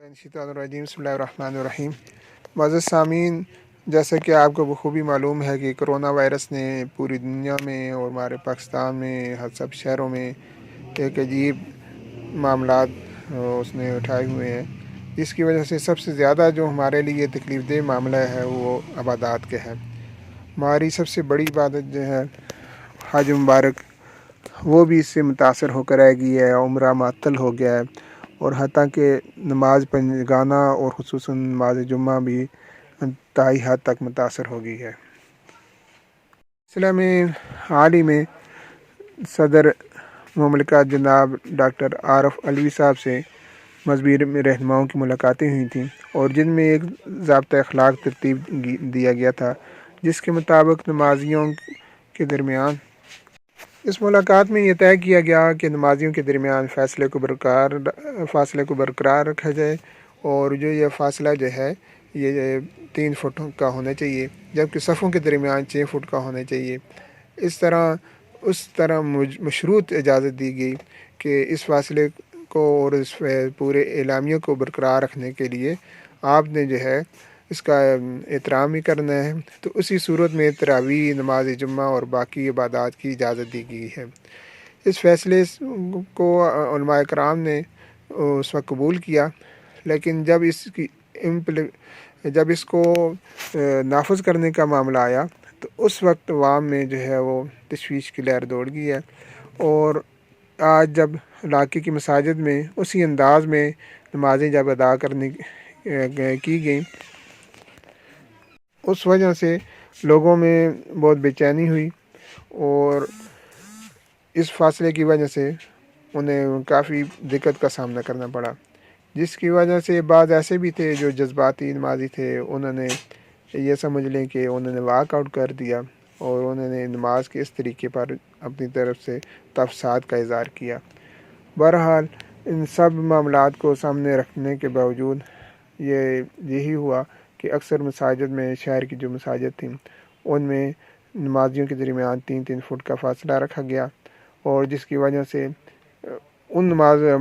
الشیطان الرجیم بسم اللہ الرحمن الرحیم۔ معزز سامعین، جیسا کہ آپ کو بخوبی معلوم ہے کہ کورونا وائرس نے پوری دنیا میں اور ہمارے پاکستان میں ہر سب شہروں میں ایک عجیب معاملات اس نے اٹھائے ہوئے ہیں، جس کی وجہ سے سب سے زیادہ جو ہمارے لیے تکلیف دہ معاملہ ہے وہ عبادات کے ہے۔ ہماری سب سے بڑی عبادت جو ہے حج مبارک، وہ بھی اس سے متاثر ہو کر رہ گئی ہے، عمرہ معطل ہو گیا ہے، اور حتیٰ کہ نماز پنجگانہ اور خصوصاً نماز جمعہ بھی انتہائی حد تک متاثر ہو گئی ہے۔ سلسلے میں حال ہی میں صدر مملکت جناب ڈاکٹر عارف علوی صاحب سے مذہبی رہنماؤں کی ملاقاتیں ہوئی تھیں، اور جن میں ایک ضابطۂ اخلاق ترتیب دیا گیا تھا، جس کے مطابق نمازیوں کے درمیان اس ملاقات میں یہ طے کیا گیا کہ نمازیوں کے درمیان فاصلے کو برقرار رکھا جائے، اور یہ فاصلہ جو ہے یہ 3 فٹ کا ہونا چاہیے، جبکہ صفوں کے درمیان 6 فٹ کا ہونا چاہیے۔ اس طرح مشروط اجازت دی گئی کہ اس فاصلے کو اور اس پورے اعلامیہ کو برقرار رکھنے کے لیے آپ نے جو ہے اس کا احترام ہی کرنا ہے، تو اسی صورت میں تراویح، نماز جمعہ اور باقی عبادات کی اجازت دی گئی ہے۔ اس فیصلے کو علماء کرام نے اس وقت قبول کیا، لیکن جب اس کو نافذ کرنے کا معاملہ آیا تو اس وقت عوام میں جو ہے وہ تشویش کی لہر دوڑ گئی ہے، اور آج جب علاقے کی مساجد میں اسی انداز میں نمازیں جب ادا کرنے کی گئیں، اس وجہ سے لوگوں میں بہت بے چینی ہوئی، اور اس فاصلے کی وجہ سے انہیں کافی دقت کا سامنا کرنا پڑا، جس کی وجہ سے بعض ایسے بھی تھے جو جذباتی نمازی تھے، انہوں نے یہ سمجھ لیں کہ انہوں نے واک آؤٹ کر دیا، اور انہوں نے نماز کے اس طریقے پر اپنی طرف سے تفصیلات کا اظہار کیا۔ بہرحال ان سب معاملات کو سامنے رکھنے کے باوجود یہی ہوا کہ اکثر مساجد میں، شہر کی جو مساجد تھیں، ان میں نمازیوں کے درمیان 3 فٹ کا فاصلہ رکھا گیا، اور جس کی وجہ سے ان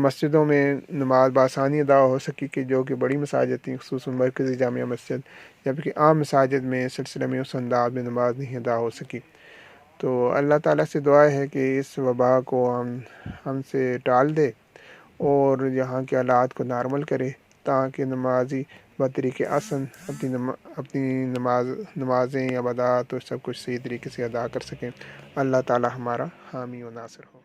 مسجدوں میں نماز بآسانی ادا ہو سکی کہ جو کہ بڑی مساجد تھیں، خصوصاً مرکزی جامع مسجد، جبکہ عام مساجد میں سلسلے میں اس انداز میں نماز نہیں ادا ہو سکی۔ تو اللہ تعالیٰ سے دعا ہے کہ اس وبا کو ہم سے ٹال دے اور یہاں کے حالات کو نارمل کرے، تاکہ نمازی بطریق احسن اپنی نمازیں، عبادات اور سب کچھ صحیح طریقے سے ادا کر سکیں۔ اللہ تعالیٰ ہمارا حامی و ناصر ہو۔